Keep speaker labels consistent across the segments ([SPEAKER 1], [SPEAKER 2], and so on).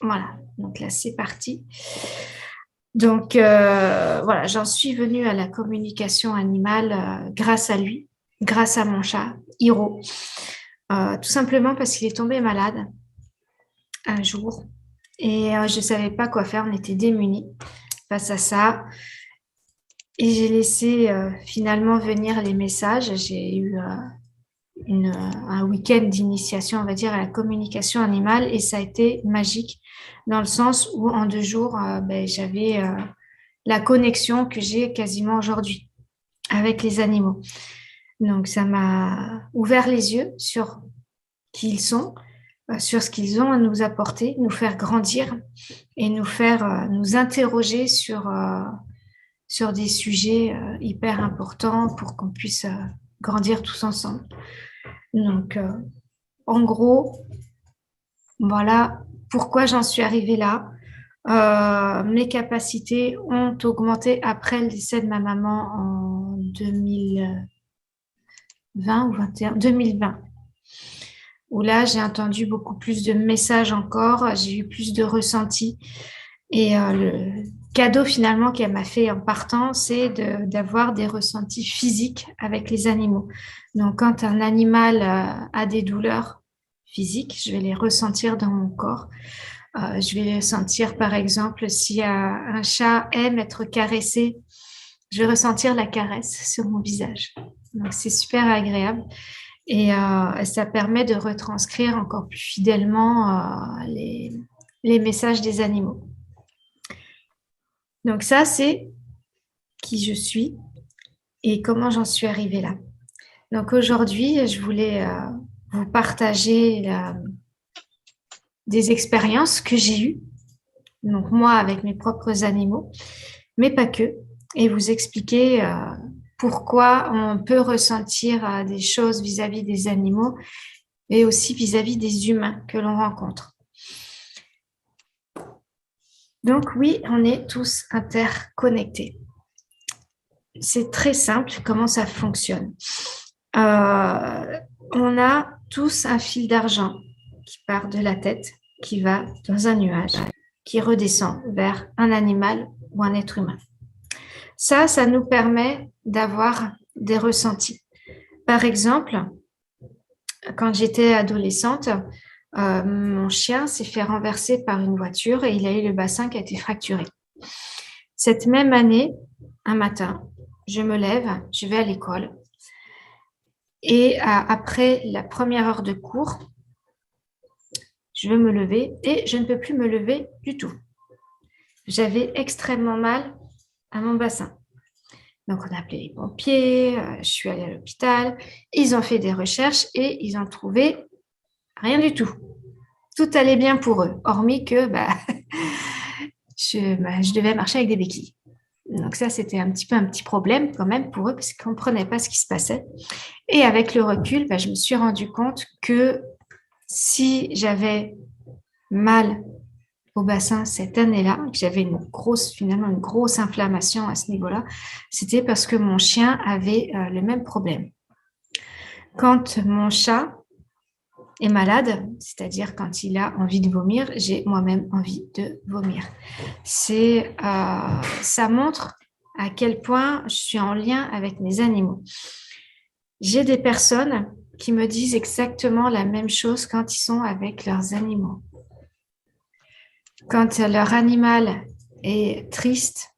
[SPEAKER 1] Voilà, donc là, c'est parti. Donc, voilà, j'en suis venue à la communication animale grâce à lui, grâce à mon chat, Hiro. Tout simplement parce qu'il est tombé malade un jour et je ne savais pas quoi faire, on était démunis face à ça. Et j'ai laissé finalement venir les messages. J'ai eu un week-end d'initiation, on va dire, à la communication animale et ça a été magique dans le sens où en 2 jours, j'avais la connexion que j'ai quasiment aujourd'hui avec les animaux. Donc, ça m'a ouvert les yeux sur qui ils sont, sur ce qu'ils ont à nous apporter, nous faire grandir et nous faire nous interroger sur des sujets hyper importants pour qu'on puisse grandir tous ensemble. Donc, en gros, voilà pourquoi j'en suis arrivée là. Mes capacités ont augmenté après le décès de ma maman en 2020 ou 21, 2020, où là, j'ai entendu beaucoup plus de messages encore, j'ai eu plus de ressentis. Et le cadeau finalement qu'elle m'a fait en partant, c'est d'avoir des ressentis physiques avec les animaux. Donc, quand un animal a des douleurs physiques, je vais les ressentir dans mon corps. Je vais les sentir, par exemple, si un chat aime être caressé, je vais ressentir la caresse sur mon visage. Donc, c'est super agréable et ça permet de retranscrire encore plus fidèlement les messages des animaux. Donc, ça, c'est qui je suis et comment j'en suis arrivée là. Donc, aujourd'hui, je voulais vous partager des expériences que j'ai eues, donc moi avec mes propres animaux, mais pas que, et vous expliquer pourquoi on peut ressentir des choses vis-à-vis des animaux et aussi vis-à-vis des humains que l'on rencontre. Donc oui, on est tous interconnectés. C'est très simple comment ça fonctionne. On a tous un fil d'argent qui part de la tête, qui va dans un nuage, qui redescend vers un animal ou un être humain. Ça nous permet d'avoir des ressentis. Par exemple, quand j'étais adolescente, mon chien s'est fait renverser par une voiture et il a eu le bassin qui a été fracturé. Cette même année, un matin, je me lève, je vais à l'école et après la première heure de cours, je veux me lever et je ne peux plus me lever du tout. J'avais extrêmement mal à mon bassin. Donc, on a appelé les pompiers, je suis allée à l'hôpital, ils ont fait des recherches et ils ont trouvé rien du tout. Tout allait bien pour eux, hormis que je devais marcher avec des béquilles. Donc ça, c'était un petit problème quand même pour eux parce qu'ils ne comprenaient pas ce qui se passait. Et avec le recul, je me suis rendu compte que si j'avais mal au bassin cette année-là, que j'avais finalement une grosse inflammation à ce niveau-là, c'était parce que mon chien avait le même problème. Quand mon chat est malade, c'est-à-dire quand il a envie de vomir, j'ai moi-même envie de vomir. Ça montre à quel point je suis en lien avec mes animaux. J'ai des personnes qui me disent exactement la même chose quand ils sont avec leurs animaux. Quand leur animal est triste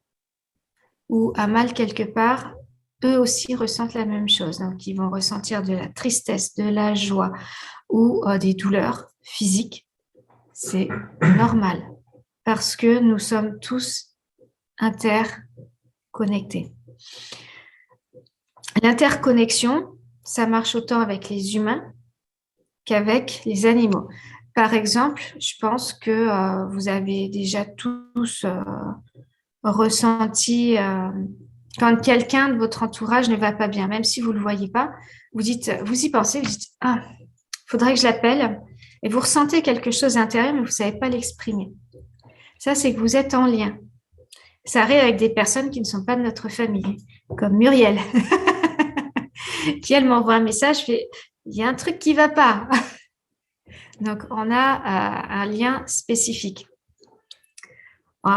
[SPEAKER 1] ou a mal quelque part, eux aussi ressentent la même chose. Donc, ils vont ressentir de la tristesse, de la joie ou des douleurs physiques. C'est normal parce que nous sommes tous interconnectés. L'interconnexion, ça marche autant avec les humains qu'avec les animaux. Par exemple, je pense que vous avez déjà tous ressenti quand quelqu'un de votre entourage ne va pas bien, même si vous ne le voyez pas, vous y pensez, vous dites, ah, faudrait que je l'appelle, et vous ressentez quelque chose à l'intérieur, mais vous ne savez pas l'exprimer. Ça, c'est que vous êtes en lien. Ça arrive avec des personnes qui ne sont pas de notre famille, comme Muriel, qui, elle, m'envoie un message, fait, il y a un truc qui ne va pas. Donc, on a un lien spécifique.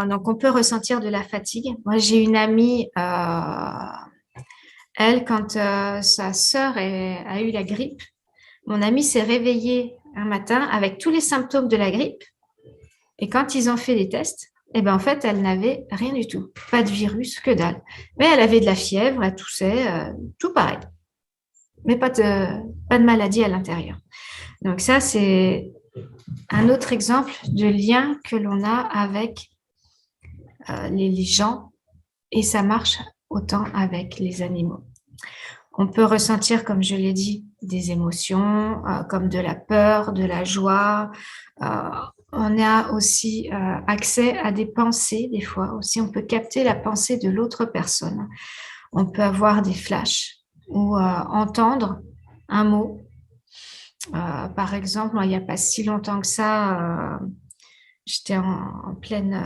[SPEAKER 1] Donc, on peut ressentir de la fatigue. Moi, j'ai une amie, elle, quand sa sœur a eu la grippe, mon amie s'est réveillée un matin avec tous les symptômes de la grippe. Et quand ils ont fait les tests, eh ben, en fait, elle n'avait rien du tout. Pas de virus, que dalle. Mais elle avait de la fièvre, elle toussait, tout pareil. Mais pas de maladie à l'intérieur. Donc ça, c'est un autre exemple de lien que l'on a avec les gens et ça marche autant avec les animaux. On peut ressentir, comme je l'ai dit, des émotions comme de la peur, de la joie. On a aussi accès à des pensées, des fois aussi. On peut capter la pensée de l'autre personne. On peut avoir des flashs ou entendre un mot. Par exemple, il n'y a pas si longtemps que ça, j'étais en pleine...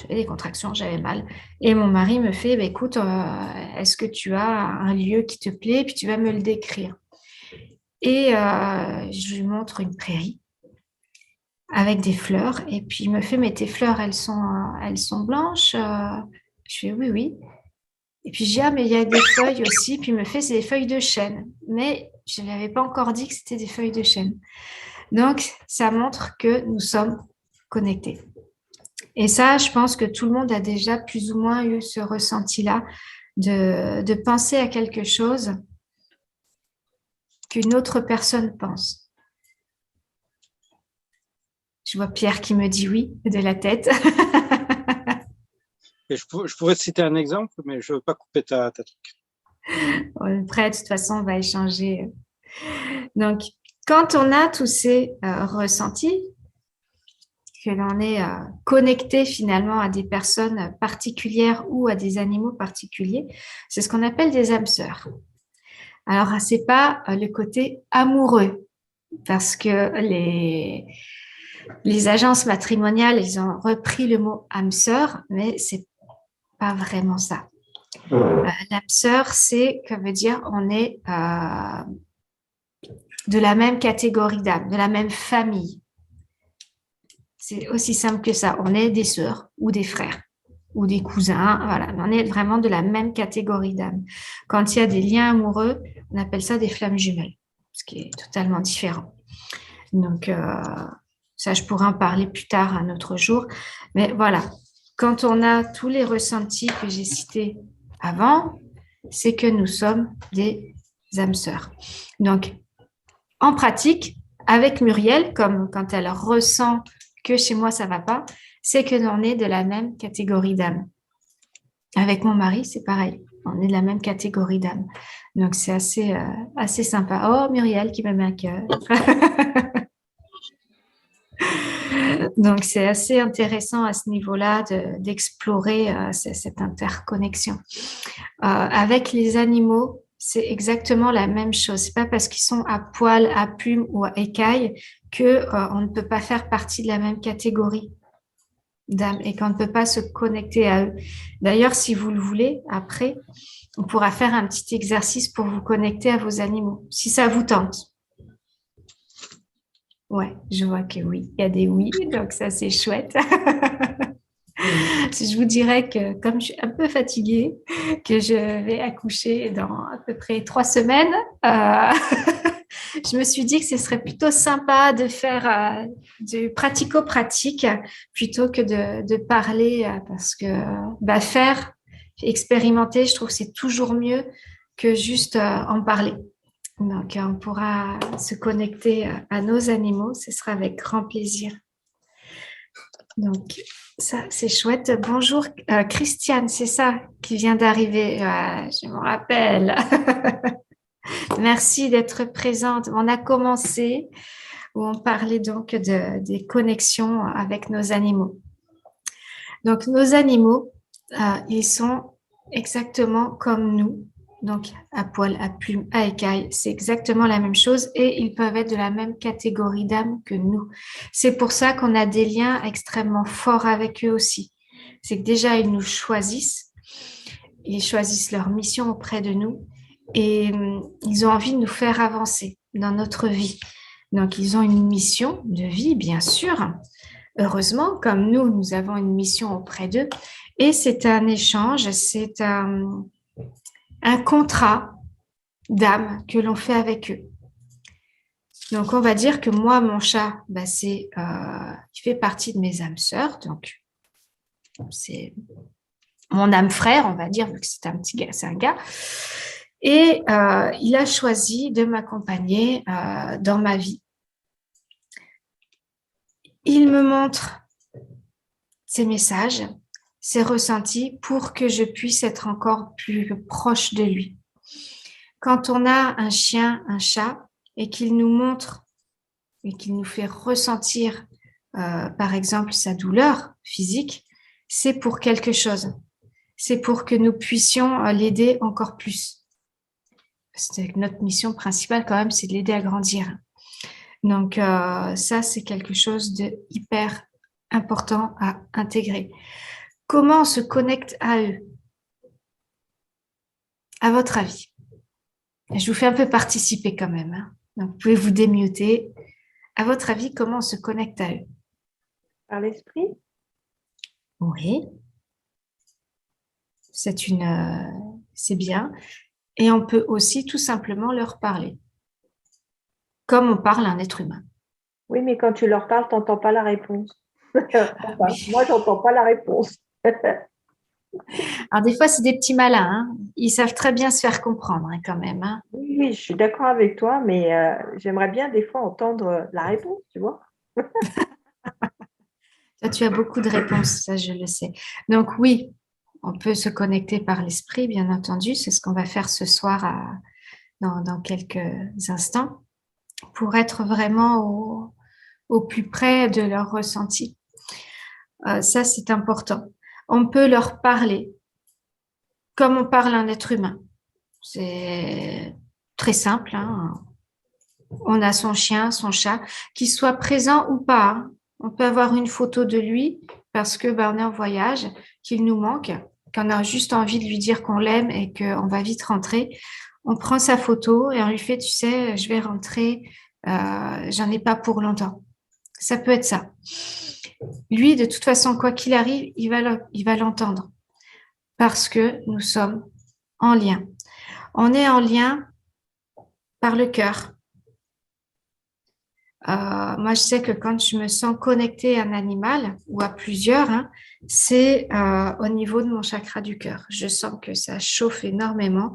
[SPEAKER 1] j'avais des contractions, j'avais mal. Et mon mari me fait, bah, écoute, est-ce que tu as un lieu qui te plaît? Puis tu vas me le décrire. Et je lui montre une prairie avec des fleurs. Et puis il me fait, mais tes fleurs, elles sont blanches? Je fais, oui, oui. Et puis je dis, ah, mais il y a des feuilles aussi. Puis il me fait, c'est des feuilles de chêne. Mais je ne lui avais pas encore dit que c'était des feuilles de chêne. Donc, ça montre que nous sommes connectés. Et ça, je pense que tout le monde a déjà plus ou moins eu ce ressenti-là de penser à quelque chose qu'une autre personne pense. Je vois Pierre qui me dit oui de la tête.
[SPEAKER 2] Et je pourrais te citer un exemple, mais je ne veux pas couper ta truc.
[SPEAKER 1] Après, de toute façon, on va échanger. Donc, quand on a tous ces ressentis, que l'on est connecté finalement à des personnes particulières ou à des animaux particuliers, c'est ce qu'on appelle des âmes sœurs. Alors, c'est pas le côté amoureux, parce que les agences matrimoniales, ils ont repris le mot âme sœur, mais c'est pas vraiment ça. L'âme sœur, c'est, que veut dire, on est de la même catégorie d'âme, de la même famille. C'est aussi simple que ça. On est des sœurs ou des frères ou des cousins. Voilà, on est vraiment de la même catégorie d'âme. Quand il y a des liens amoureux, on appelle ça des flammes jumelles, ce qui est totalement différent. Donc, ça, je pourrais en parler plus tard, un autre jour. Mais voilà, quand on a tous les ressentis que j'ai cités avant, c'est que nous sommes des âmes sœurs. Donc, en pratique, avec Muriel, comme quand elle ressent que chez moi, ça ne va pas, c'est que l'on est de la même catégorie d'âme. Avec mon mari, c'est pareil. On est de la même catégorie d'âme. Donc, c'est assez sympa. Oh, Muriel qui me met un cœur. Donc, c'est assez intéressant à ce niveau-là d'explorer cette interconnexion. Avec les animaux, c'est exactement la même chose. C'est pas parce qu'ils sont à poil, à plumes ou à écailles que on ne peut pas faire partie de la même catégorie d'âme et qu'on ne peut pas se connecter à eux. D'ailleurs, si vous le voulez, après, on pourra faire un petit exercice pour vous connecter à vos animaux, si ça vous tente. Ouais, je vois que oui, il y a des oui, donc ça c'est chouette. Je vous dirais que comme je suis un peu fatiguée, que je vais accoucher dans à peu près 3 semaines, je me suis dit que ce serait plutôt sympa de faire du pratico-pratique plutôt que de parler parce que faire, expérimenter, je trouve que c'est toujours mieux que juste en parler. Donc, on pourra se connecter à nos animaux, ce sera avec grand plaisir. Donc, ça, c'est chouette. Bonjour, Christiane, c'est ça qui vient d'arriver. Je me rappelle. Merci d'être présente. On a commencé où on parlait donc des connexions avec nos animaux. Donc, nos animaux, ils sont exactement comme nous. Donc, à poil, à plumes, à écailles, c'est exactement la même chose et ils peuvent être de la même catégorie d'âme que nous. C'est pour ça qu'on a des liens extrêmement forts avec eux aussi. C'est que déjà, ils nous choisissent, ils choisissent leur mission auprès de nous et ils ont envie de nous faire avancer dans notre vie. Donc, ils ont une mission de vie, bien sûr, heureusement, comme nous avons une mission auprès d'eux. Et c'est un échange, c'est un contrat d'âme que l'on fait avec eux. Donc, on va dire que moi, mon chat, bah, il fait partie de mes âmes sœurs. Donc, c'est mon âme frère, on va dire, vu que c'est un petit gars, c'est un gars. Et il a choisi de m'accompagner dans ma vie. Il me montre ses messages, ses ressentis pour que je puisse être encore plus proche de lui. Quand on a un chien, un chat, et qu'il nous montre et qu'il nous fait ressentir, par exemple, sa douleur physique, c'est pour quelque chose. C'est pour que nous puissions l'aider encore plus. Notre mission principale, quand même, c'est de l'aider à grandir. Donc, ça, c'est quelque chose de hyper important à intégrer. Comment on se connecte à eux, à votre avis? Je vous fais un peu participer quand même. Hein. Donc, vous pouvez vous démuter. À votre avis, comment on se connecte à eux?
[SPEAKER 3] Par l'esprit?
[SPEAKER 1] Oui. C'est bien. Et on peut aussi tout simplement leur parler, comme on parle à un être humain.
[SPEAKER 3] Oui, mais quand tu leur parles, tu n'entends pas la réponse. Enfin,
[SPEAKER 1] Oui.
[SPEAKER 3] moi, je n'entends pas la réponse.
[SPEAKER 1] Alors, des fois, c'est des petits malins. Hein. Ils savent très bien se faire comprendre hein, quand même. Hein.
[SPEAKER 3] Oui, oui, je suis d'accord avec toi, mais j'aimerais bien des fois entendre la réponse, tu vois.
[SPEAKER 1] Toi, tu as beaucoup de réponses, ça, je le sais. Donc, oui, on peut se connecter par l'esprit, bien entendu. C'est ce qu'on va faire ce soir dans quelques instants pour être vraiment au plus près de leur ressenti. Ça, c'est important. On peut leur parler comme on parle à un être humain. C'est très simple. Hein. On a son chien, son chat, qu'il soit présent ou pas. Hein. On peut avoir une photo de lui parce que on est en voyage, qu'il nous manque, qu'on a juste envie de lui dire qu'on l'aime et qu'on va vite rentrer. On prend sa photo et on lui fait, tu sais, je vais rentrer, j'en ai pas pour longtemps. Ça peut être ça. Lui, de toute façon, quoi qu'il arrive, il va l'entendre parce que nous sommes en lien. On est en lien par le cœur. Moi, je sais que quand je me sens connectée à un animal ou à plusieurs, hein, c'est au niveau de mon chakra du cœur. Je sens que ça chauffe énormément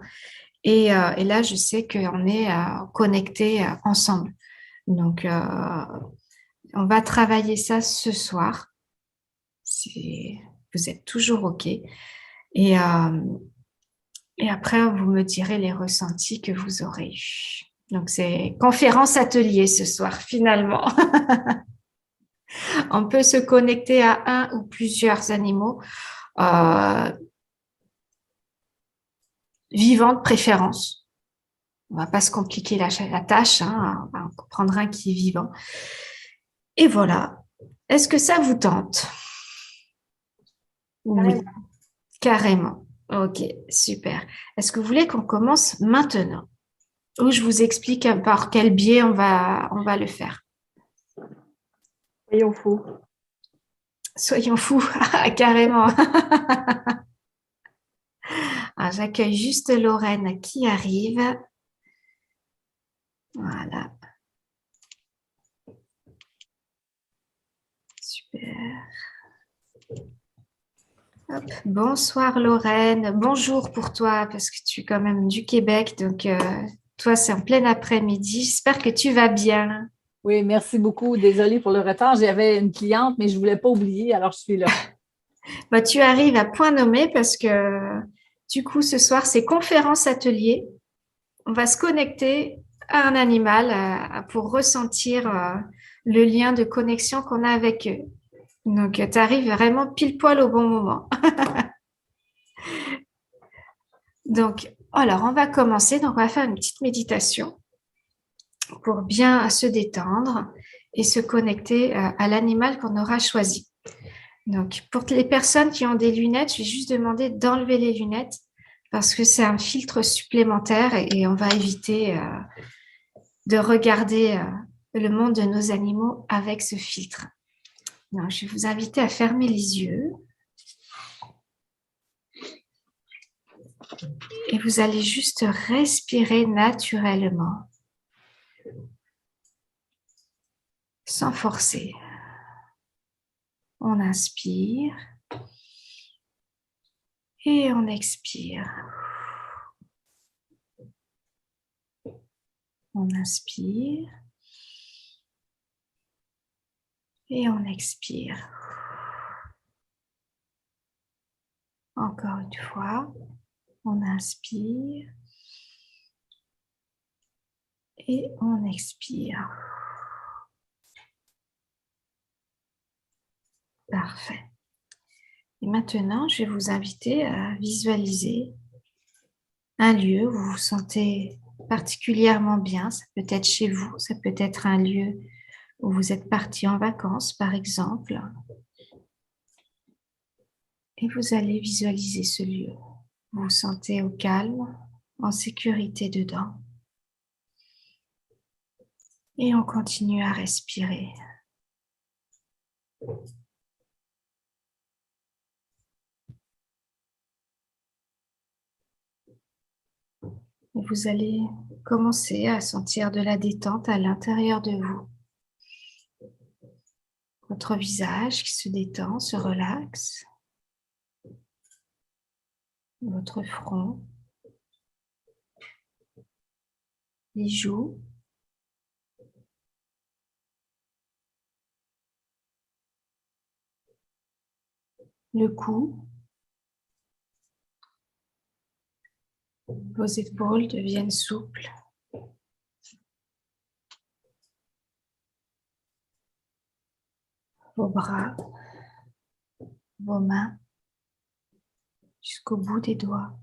[SPEAKER 1] et là, je sais qu'on est connectés ensemble. Donc, on va travailler ça ce soir. Vous êtes toujours OK. Et après, vous me direz les ressentis que vous aurez eus. Donc, c'est conférence atelier ce soir, finalement. On peut se connecter à un ou plusieurs animaux vivants de préférence. On ne va pas se compliquer la tâche, hein, on va en prendre un qui est vivant. Et voilà. Est-ce que ça vous tente? Oui, carrément. Ok, super. Est-ce que vous voulez qu'on commence maintenant? Ou je vous explique par quel biais on va le faire?
[SPEAKER 3] Soyons fous.
[SPEAKER 1] Soyons fous, carrément. Alors, j'accueille juste Lorraine qui arrive. Voilà. Super. Hop. Bonsoir Lorraine. Bonjour pour toi parce que tu es quand même du Québec. Donc, toi, c'est en plein après-midi. J'espère que tu vas bien.
[SPEAKER 4] Oui, merci beaucoup. Désolée pour le retard. J'avais une cliente, mais je ne voulais pas oublier, alors je suis là.
[SPEAKER 1] Bah, tu arrives à point nommé parce que du coup, ce soir, c'est conférence atelier. On va se connecter à un animal pour ressentir le lien de connexion qu'on a avec eux. Donc, tu arrives vraiment pile poil au bon moment. Donc, alors, on va commencer. Donc, on va faire une petite méditation pour bien se détendre et se connecter à l'animal qu'on aura choisi. Donc, pour les personnes qui ont des lunettes, je vais juste demander d'enlever les lunettes parce que c'est un filtre supplémentaire et on va éviter de regarder le monde de nos animaux avec ce filtre. Non, je vais vous inviter à fermer les yeux. Et vous allez juste respirer naturellement, sans forcer. On inspire et on expire. On inspire et on expire. Encore une fois, on inspire et on expire. Parfait. Et maintenant, je vais vous inviter à visualiser un lieu où vous vous sentez particulièrement bien. Ça peut être chez vous, ça peut être un lieu où vous êtes parti en vacances, par exemple. Et vous allez visualiser ce lieu. Vous vous sentez au calme, en sécurité dedans. Et on continue à respirer. Et vous allez commencer à sentir de la détente à l'intérieur de vous. Votre visage qui se détend, se relaxe. Votre front, les joues, le cou. Vos épaules deviennent souples. Vos bras, vos mains, jusqu'au bout des doigts.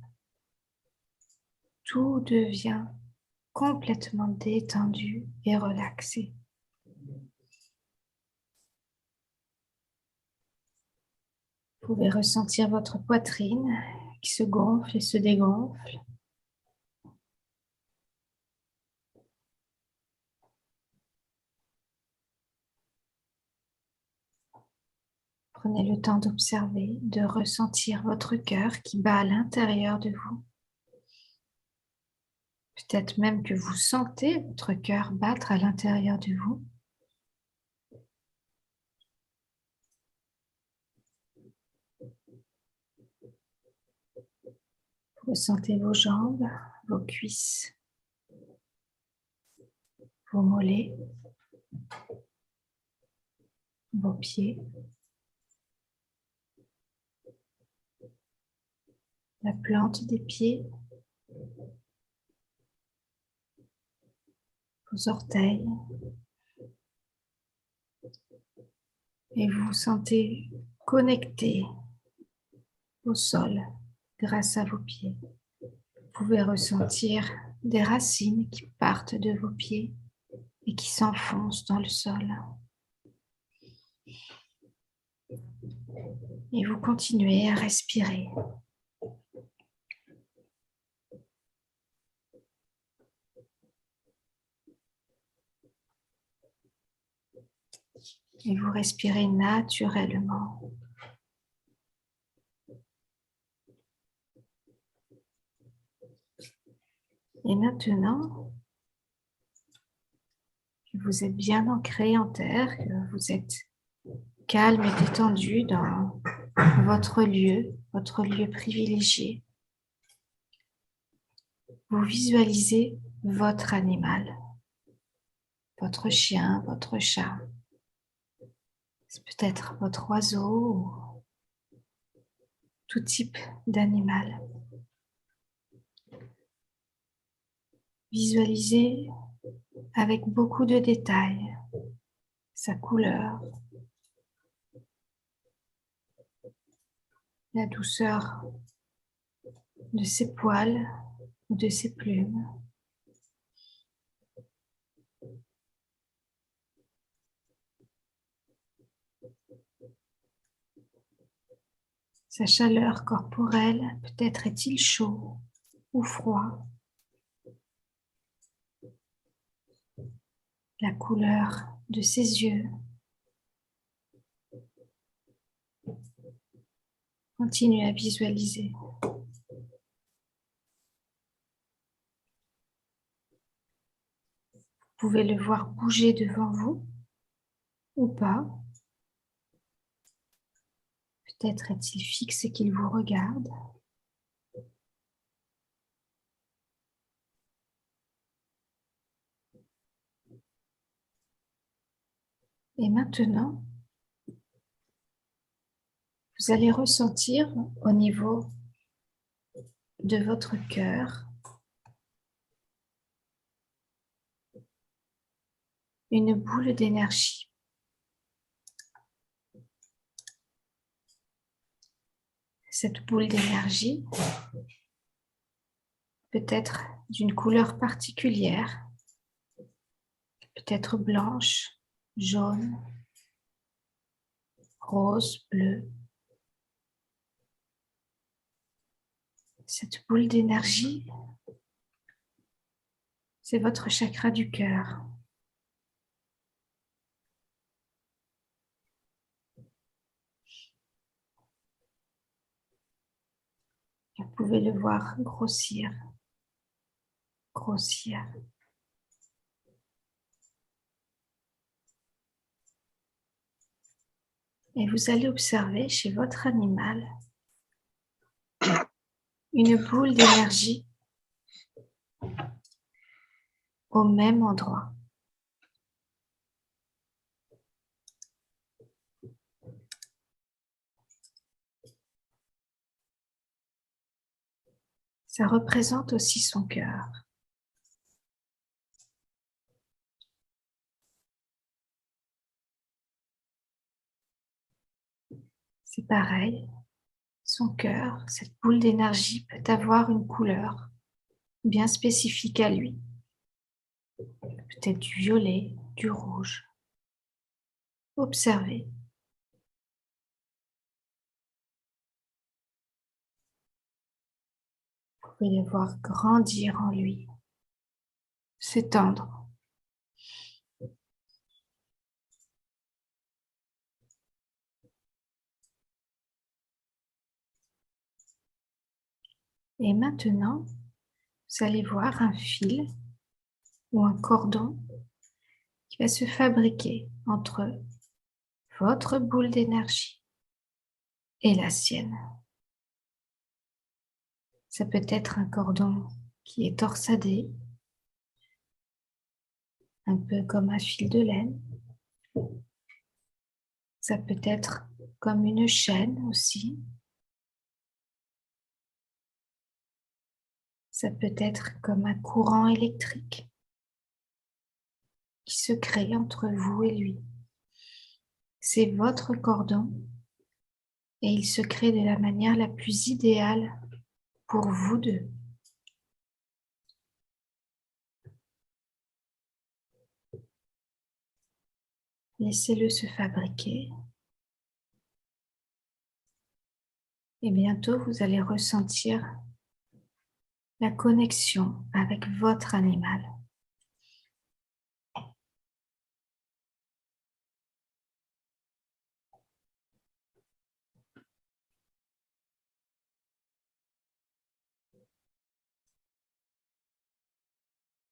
[SPEAKER 1] Tout devient complètement détendu et relaxé. Vous pouvez ressentir votre poitrine qui se gonfle et se dégonfle. Prenez le temps d'observer, de ressentir votre cœur qui bat à l'intérieur de vous. Peut-être même que vous sentez votre cœur battre à l'intérieur de vous. Vous ressentez vos jambes, vos cuisses, vos mollets, vos pieds, la plante des pieds, vos orteils. Et vous vous sentez connecté au sol grâce à vos pieds. Vous pouvez ressentir des racines qui partent de vos pieds et qui s'enfoncent dans le sol. Et vous continuez à respirer. Et vous respirez naturellement. Et maintenant, que vous êtes bien ancré en terre, que vous êtes calme et détendu dans votre lieu privilégié, vous visualisez votre animal, votre chien, votre chat. C'est peut-être votre oiseau ou tout type d'animal. Visualisez avec beaucoup de détails sa couleur, la douceur de ses poils ou de ses plumes. Sa chaleur corporelle, peut-être est-il chaud ou froid. La couleur de ses yeux. Continuez à visualiser. Vous pouvez le voir bouger devant vous ou pas. Peut-être est-il fixe et qu'il vous regarde. Et maintenant, vous allez ressentir au niveau de votre cœur une boule d'énergie. Cette boule d'énergie peut être d'une couleur particulière, peut-être blanche, jaune, rose, bleue. Cette boule d'énergie, c'est votre chakra du cœur. Vous pouvez le voir grossir, grossir. Et vous allez observer chez votre animal une boule d'énergie au même endroit. Ça représente aussi son cœur. C'est pareil, son cœur, cette boule d'énergie peut avoir une couleur bien spécifique à lui. Peut-être du violet, du rouge. Observez. Vous pouvez les voir grandir en lui, s'étendre. Et maintenant, vous allez voir un fil ou un cordon qui va se fabriquer entre votre boule d'énergie et la sienne. Ça peut être un cordon qui est torsadé, un peu comme un fil de laine. Ça peut être comme une chaîne aussi. Ça peut être comme un courant électrique qui se crée entre vous et lui. C'est votre cordon et il se crée de la manière la plus idéale pour vous deux. Laissez-le se fabriquer et bientôt vous allez ressentir la connexion avec votre animal.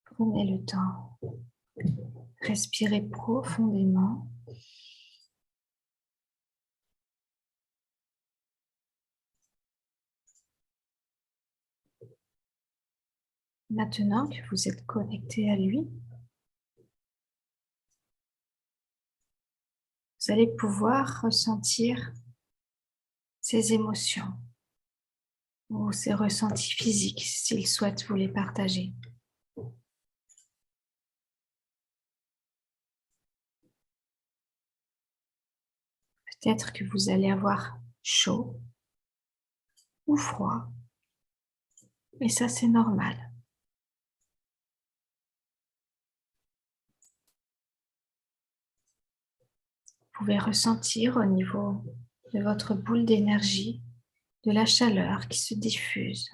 [SPEAKER 1] Prenez le temps, respirez profondément. Maintenant que vous êtes connecté à lui, vous allez pouvoir ressentir ses émotions ou ses ressentis physiques s'il souhaite vous les partager. Peut-être que vous allez avoir chaud ou froid, et ça c'est normal. Vous pouvez ressentir au niveau de votre boule d'énergie de la chaleur qui se diffuse.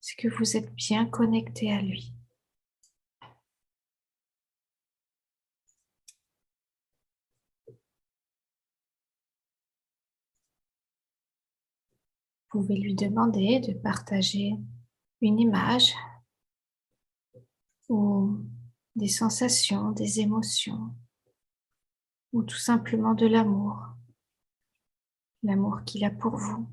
[SPEAKER 1] C'est que vous êtes bien connecté à lui. pouvez lui demander de partager une image ou des sensations, des émotions, ou tout simplement de l'amour qu'il a pour vous.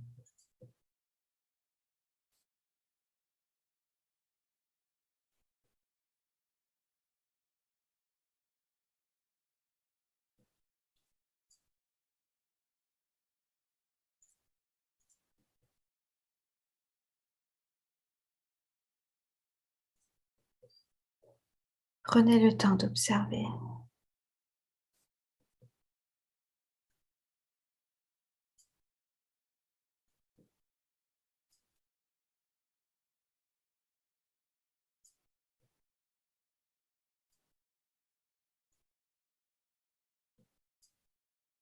[SPEAKER 1] Prenez le temps d'observer.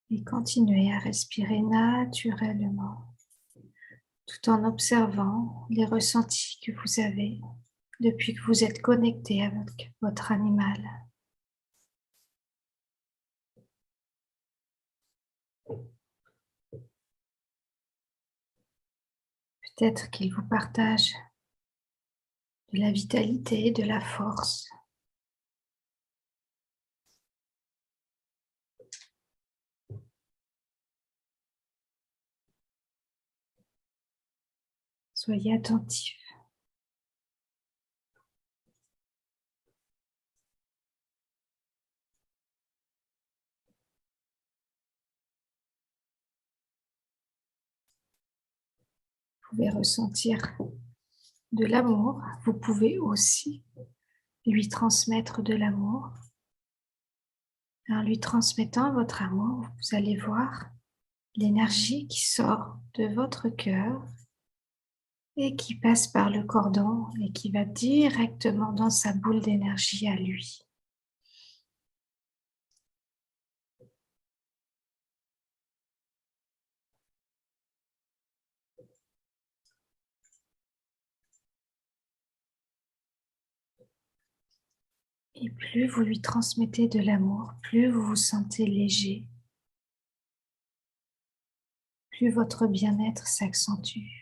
[SPEAKER 1] Et continuez à respirer naturellement, tout en observant les ressentis que vous avez depuis que vous êtes connecté avec votre animal. Peut-être qu'il vous partage de la vitalité, de la force. Soyez attentifs. Vous pouvez ressentir de l'amour. Vous pouvez aussi lui transmettre de l'amour. En lui transmettant votre amour, vous allez voir l'énergie qui sort de votre cœur et qui passe par le cordon et qui va directement dans sa boule d'énergie à lui. Et plus vous lui transmettez de l'amour, plus vous vous sentez léger, plus votre bien-être s'accentue.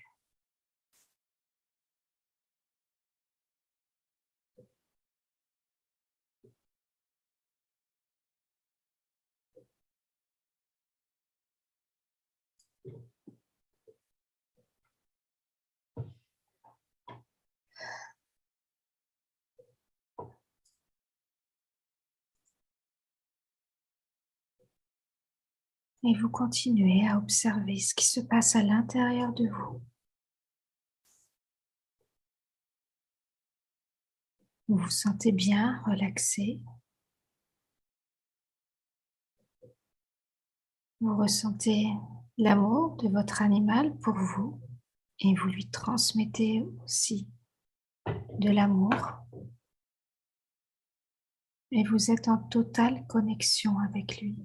[SPEAKER 1] Et vous continuez à observer ce qui se passe à l'intérieur de vous. Vous vous sentez bien, relaxé. Vous ressentez l'amour de votre animal pour vous et vous lui transmettez aussi de l'amour. Et vous êtes en totale connexion avec lui.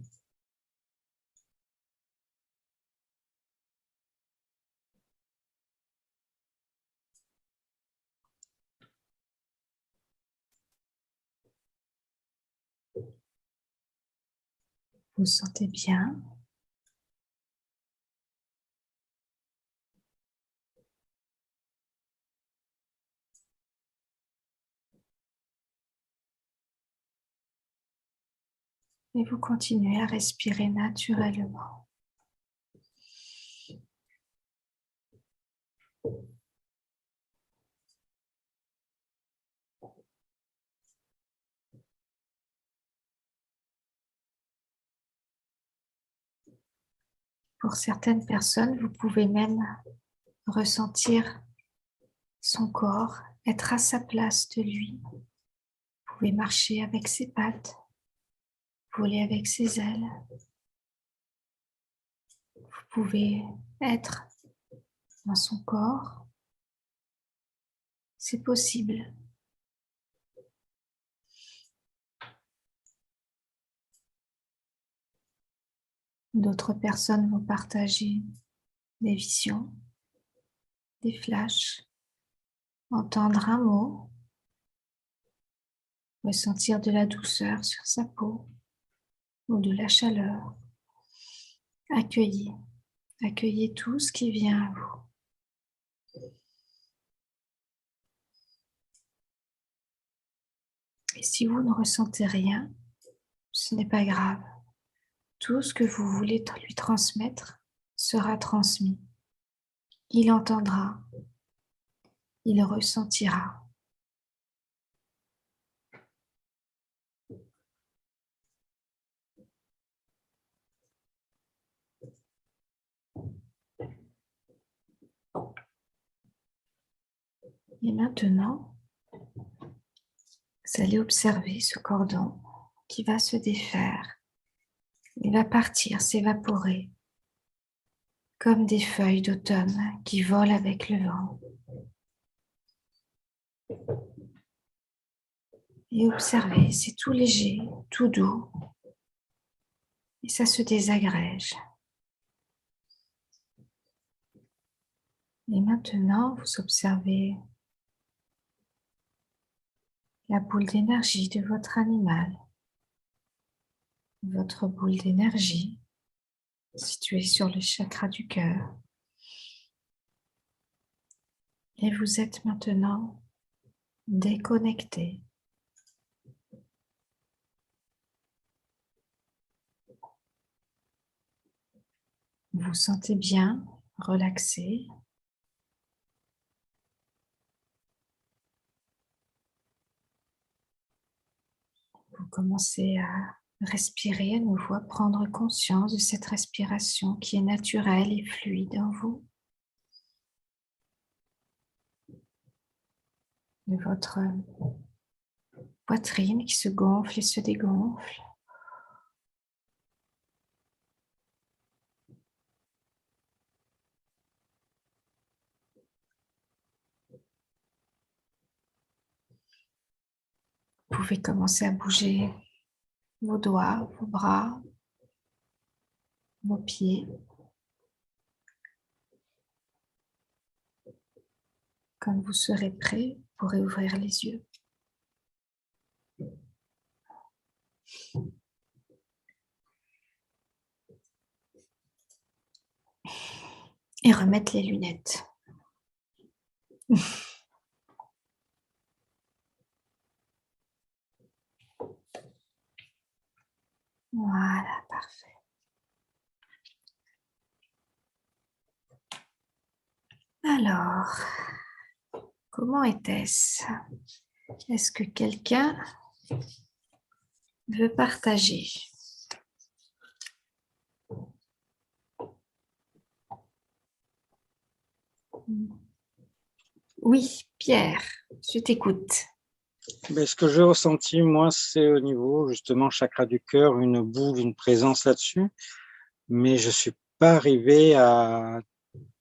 [SPEAKER 1] Vous vous sentez bien. Et vous continuez à respirer naturellement. Pour certaines personnes, vous pouvez même ressentir son corps, être à sa place de lui. Vous pouvez marcher avec ses pattes, voler avec ses ailes. Vous pouvez être dans son corps. C'est possible. D'autres personnes vont partager des visions, des flashs, entendre un mot, ressentir de la douceur sur sa peau ou de la chaleur. Accueillez tout ce qui vient à vous. Et si vous ne ressentez rien, ce n'est pas grave. Tout ce que vous voulez lui transmettre sera transmis. Il entendra, il ressentira. Et maintenant, vous allez observer ce cordon qui va se défaire. Il va partir, s'évaporer, comme des feuilles d'automne qui volent avec le vent. Et observez, c'est tout léger, tout doux. Et ça se désagrège. Et maintenant, vous observez la boule d'énergie de votre animal. Votre boule d'énergie située sur le chakra du cœur. Et vous êtes maintenant déconnecté. Vous vous sentez bien, relaxé. Vous commencez à respirer à nouveau, à prendre conscience de cette respiration qui est naturelle et fluide en vous. De votre poitrine qui se gonfle et se dégonfle. Vous pouvez commencer à bouger vos doigts, vos bras, vos pieds. Quand vous serez prêt, vous pourrez ouvrir les yeux. Et remettre les lunettes. Voilà, parfait. Alors, comment était-ce? Est-ce que quelqu'un veut partager? Oui, Pierre, je t'écoute.
[SPEAKER 2] Mais ce que j'ai ressenti, moi, c'est au niveau, justement, chakra du cœur, une boule, une présence là-dessus. Mais je suis pas arrivé à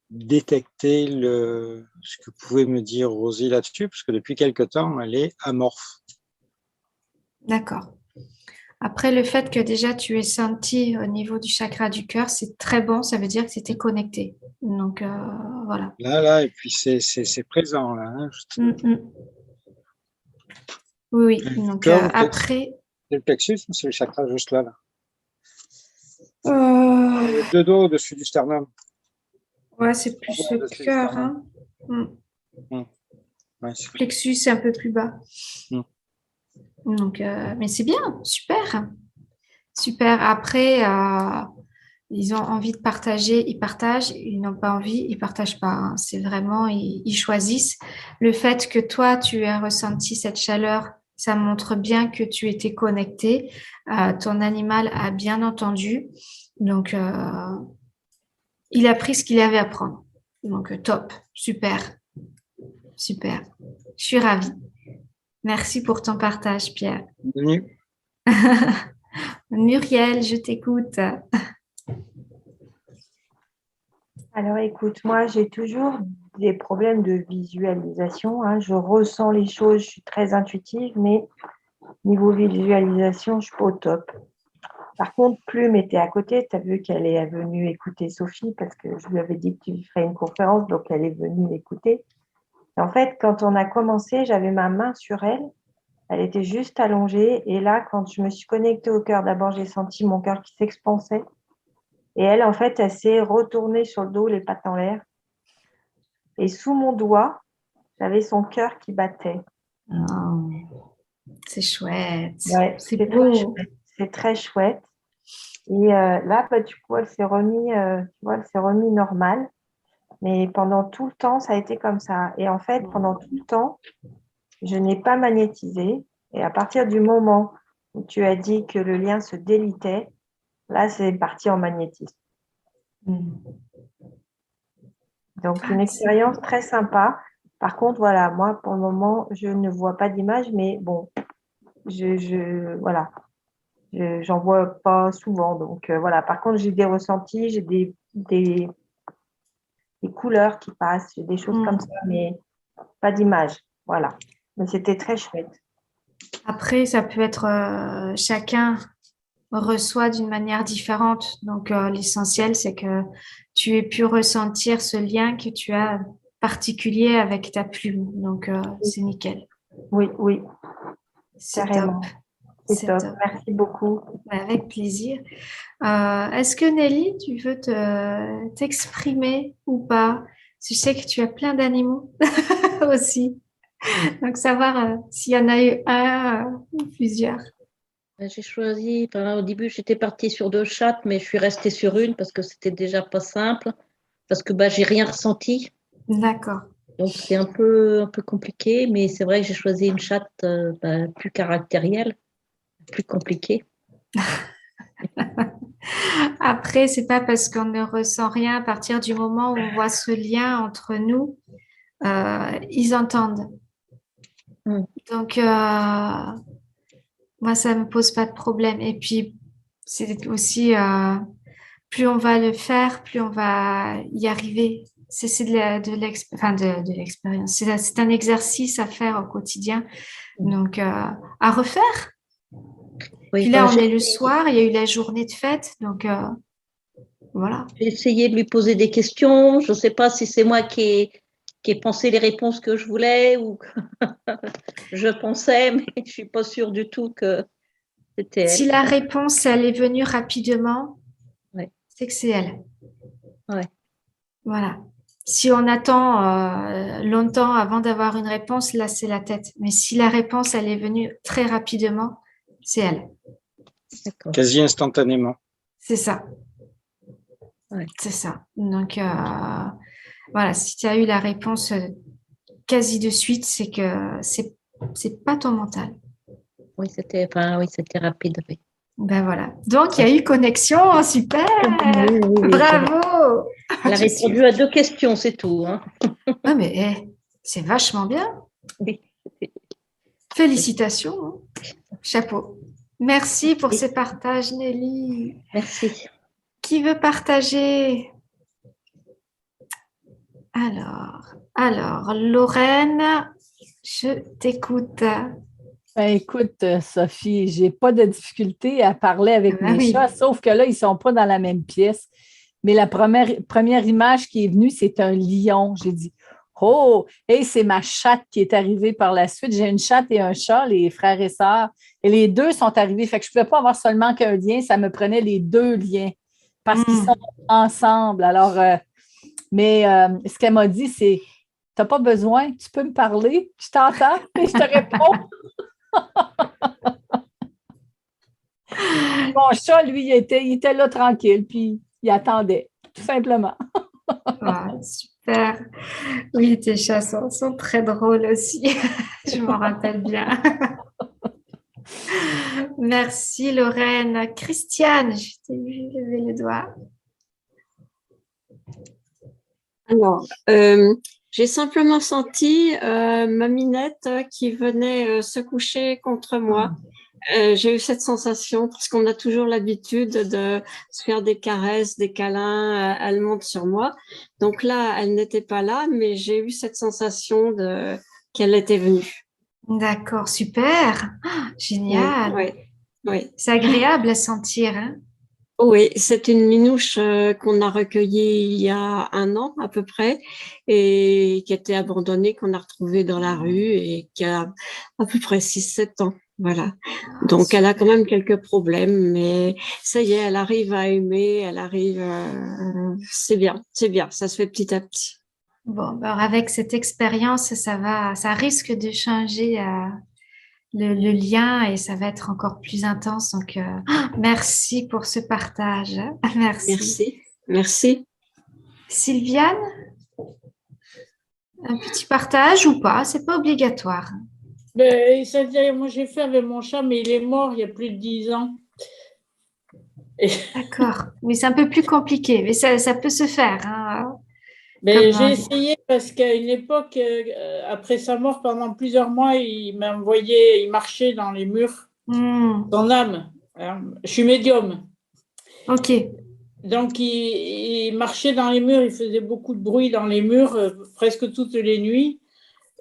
[SPEAKER 2] détecter ce que pouvait me dire Rosie là-dessus, parce que depuis quelque temps, elle est amorphe.
[SPEAKER 1] D'accord. Après, le fait que déjà tu aies senti au niveau du chakra du cœur, c'est très bon, ça veut dire que c'était connecté. Donc, voilà.
[SPEAKER 2] Là, et puis c'est présent, là. Hein.
[SPEAKER 1] Oui,
[SPEAKER 2] Le
[SPEAKER 1] donc
[SPEAKER 2] cœur,
[SPEAKER 1] après...
[SPEAKER 2] c'est le plexus, ou c'est le chakra juste là. Les deux dos au-dessus du sternum.
[SPEAKER 1] Ouais, c'est plus le cœur. Hein.
[SPEAKER 2] Ouais,
[SPEAKER 1] Plexus, c'est un peu plus bas.
[SPEAKER 2] Mm.
[SPEAKER 1] Donc, mais c'est bien, super. Super. Après, ils ont envie de partager, ils partagent. Ils n'ont pas envie, ils partagent pas. Hein. C'est vraiment, ils choisissent. Le fait que toi, tu aies ressenti cette chaleur, ça montre bien que tu étais connecté. Ton animal a bien entendu. Donc, il a pris ce qu'il avait à prendre. Donc, top, super, super. Je suis ravie. Merci pour ton partage, Pierre.
[SPEAKER 2] Bienvenue.
[SPEAKER 1] Muriel, je t'écoute.
[SPEAKER 3] Alors écoute, moi j'ai toujours des problèmes de visualisation. Hein. Je ressens les choses, je suis très intuitive, mais niveau visualisation, je suis pas au top. Par contre, Plume était à côté. Tu as vu qu'elle est venue écouter Sophie parce que je lui avais dit que tu ferais une conférence, donc elle est venue écouter. Et en fait, quand on a commencé, j'avais ma main sur elle. Elle était juste allongée. Et là, quand je me suis connectée au cœur, d'abord, j'ai senti mon cœur qui s'expansait. Et elle, en fait, elle s'est retournée sur le dos, les pattes en l'air. Et sous mon doigt, j'avais son cœur qui battait.
[SPEAKER 1] Oh, c'est chouette.
[SPEAKER 3] Ouais,
[SPEAKER 1] C'est
[SPEAKER 3] c'est très
[SPEAKER 1] beau.
[SPEAKER 3] chouette. C'est très chouette. Et là, bah, du coup, tu vois, elle s'est remis normale. Mais pendant tout le temps, ça a été comme ça. Et en fait, pendant tout le temps, je n'ai pas magnétisé. Et à partir du moment où tu as dit que le lien se délitait, là, c'est parti en magnétisme.
[SPEAKER 1] Mm.
[SPEAKER 3] Donc,
[SPEAKER 1] Ah,
[SPEAKER 3] une
[SPEAKER 1] c'est
[SPEAKER 3] expérience très sympa. Par contre, voilà, moi, pour le moment, je ne vois pas d'image, mais bon, voilà, j'en vois pas souvent. Donc, voilà. Par contre, j'ai des ressentis, j'ai des couleurs qui passent, j'ai des choses comme
[SPEAKER 1] Mm.
[SPEAKER 3] ça, mais pas d'image. Voilà. Mais c'était très chouette.
[SPEAKER 1] Après, ça peut être chacun reçoit d'une manière différente. Donc, l'essentiel, c'est que tu aies pu ressentir ce lien que tu as particulier avec ta plume. Donc, c'est nickel.
[SPEAKER 3] Oui, oui,
[SPEAKER 1] C'est top.
[SPEAKER 3] carrément. C'est
[SPEAKER 1] C'est
[SPEAKER 3] top.
[SPEAKER 1] top.
[SPEAKER 3] Merci beaucoup.
[SPEAKER 1] Ouais, avec plaisir. Est-ce que Nelly, tu veux t'exprimer ou pas? Je sais que tu as plein d'animaux aussi. Donc, savoir s'il y en a eu un ou plusieurs.
[SPEAKER 5] J'ai choisi, au début j'étais partie sur 2 chattes, mais je suis restée sur une parce que c'était déjà pas simple, parce que j'ai rien ressenti.
[SPEAKER 1] D'accord.
[SPEAKER 5] Donc c'est un peu compliqué, mais c'est vrai que j'ai choisi une chatte plus caractérielle, plus compliquée.
[SPEAKER 1] Après, c'est pas parce qu'on ne ressent rien à partir du moment où on voit ce lien entre nous, ils entendent.
[SPEAKER 5] Mm.
[SPEAKER 1] Donc, moi, ça me pose pas de problème. Et puis, c'est aussi, plus on va le faire, plus on va y arriver. C'est de l'expérience. C'est un exercice à faire au quotidien. Donc, à refaire.
[SPEAKER 5] Oui,
[SPEAKER 1] Puis là, on est le soir, il y a eu la journée de fête. Donc, voilà.
[SPEAKER 5] j'ai essayé de lui poser des questions. Je ne sais pas si c'est moi qui ai pensé les réponses que je voulais ou que je pensais, mais je ne suis pas sûre du tout que c'était
[SPEAKER 1] Si
[SPEAKER 5] elle.
[SPEAKER 1] la réponse, elle est venue rapidement,
[SPEAKER 5] Ouais.
[SPEAKER 1] c'est que c'est elle.
[SPEAKER 5] Ouais.
[SPEAKER 1] Voilà. Si on attend longtemps avant d'avoir une réponse, là, c'est la tête. Mais si la réponse, elle est venue très rapidement, c'est elle.
[SPEAKER 5] D'accord.
[SPEAKER 2] Quasi instantanément.
[SPEAKER 1] C'est ça.
[SPEAKER 5] Ouais.
[SPEAKER 1] C'est ça. Donc, voilà, si tu as eu la réponse quasi de suite, c'est que c'est pas ton mental.
[SPEAKER 5] Oui, c'était rapide. Oui.
[SPEAKER 1] Ben voilà. Donc, il y a eu connexion. Super.
[SPEAKER 5] Oui, oui,
[SPEAKER 1] Bravo.
[SPEAKER 5] elle a
[SPEAKER 1] Je suis...
[SPEAKER 5] répondu à 2 questions, c'est tout. Hein.
[SPEAKER 1] Ah, mais c'est vachement bien.
[SPEAKER 5] Oui.
[SPEAKER 1] Félicitations. Hein. Chapeau. Merci pour
[SPEAKER 5] Oui.
[SPEAKER 1] ces partages, Nelly.
[SPEAKER 5] Merci.
[SPEAKER 1] Qui veut partager? Alors, Lorraine, je t'écoute.
[SPEAKER 4] Ben, écoute, Sophie, j'ai pas de difficulté à parler
[SPEAKER 1] Ah
[SPEAKER 4] avec
[SPEAKER 1] ben
[SPEAKER 4] mes
[SPEAKER 1] oui.
[SPEAKER 4] chats, sauf que là, ils sont pas dans la même pièce. Mais la première image qui est venue, c'est un lion. J'ai dit, oh, hey, c'est ma chatte qui est arrivée par la suite. J'ai une chatte et un chat, les frères et sœurs. Et les deux sont arrivés. Fait que je ne pouvais pas avoir seulement qu'un lien, ça me prenait les deux liens parce qu'ils sont ensemble. Alors, ce qu'elle m'a dit, c'est, tu n'as pas besoin, tu peux me parler, je t'entends et je te réponds. Mon chat, lui, il était là tranquille, puis il attendait, tout simplement.
[SPEAKER 1] Ah, super. Oui, tes chats sont très drôles aussi. Je m'en rappelle bien. Merci, Lorraine. Christiane, je t'ai vu lever le doigt.
[SPEAKER 6] Alors, j'ai simplement senti ma minette qui venait se coucher contre moi. J'ai eu cette sensation parce qu'on a toujours l'habitude de se faire des caresses, des câlins. Elle monte sur moi. Donc là, elle n'était pas là, mais j'ai eu cette sensation qu'elle était venue.
[SPEAKER 1] D'accord, super. Ah, génial.
[SPEAKER 6] Oui, oui.
[SPEAKER 1] C'est agréable à sentir, hein?
[SPEAKER 6] Oui, c'est une minouche qu'on a recueillie il y a 1 an à peu près et qui était abandonnée, qu'on a retrouvée dans la rue et qui a à peu près 6-7 ans. Voilà. Donc, elle a quand même quelques problèmes, mais ça y est, elle arrive à aimer, elle arrive, c'est bien, ça se fait petit à petit.
[SPEAKER 1] Bon, alors avec cette expérience, ça risque de changer le lien et ça va être encore plus intense. Donc, merci pour ce partage. Merci.
[SPEAKER 6] Merci. Merci.
[SPEAKER 1] Sylviane, un petit partage ou pas? C'est pas obligatoire.
[SPEAKER 7] Ben, c'est-à-dire, moi, j'ai fait avec mon chat, mais il est mort il y a plus de 10 ans.
[SPEAKER 1] D'accord. Oui, c'est un peu plus compliqué, mais ça peut se faire. Hein.
[SPEAKER 7] Ben,
[SPEAKER 1] Comme,
[SPEAKER 7] j'ai essayé parce qu'à une époque, après sa mort, pendant plusieurs mois, il marchait dans les murs, son âme. Hein. Je suis médium.
[SPEAKER 1] Ok.
[SPEAKER 7] Donc, il marchait dans les murs, il faisait beaucoup de bruit dans les murs, presque toutes les nuits.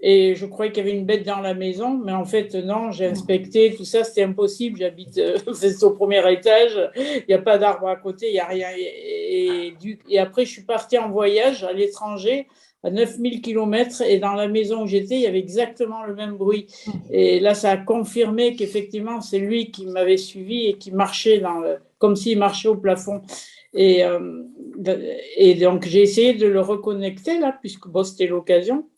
[SPEAKER 7] Et je croyais qu'il y avait une bête dans la maison, mais en fait, non, j'ai inspecté, tout ça, c'était impossible. J'habite c'est au premier étage, il n'y a pas d'arbre à côté, il n'y a rien. Et après, je suis partie en voyage à l'étranger, à 9000 km, et dans la maison où j'étais, il y avait exactement le même bruit. Et là, ça a confirmé qu'effectivement, c'est lui qui m'avait suivi et qui marchait comme s'il marchait au plafond. Et donc, j'ai essayé de le reconnecter, là, puisque bon, c'était l'occasion.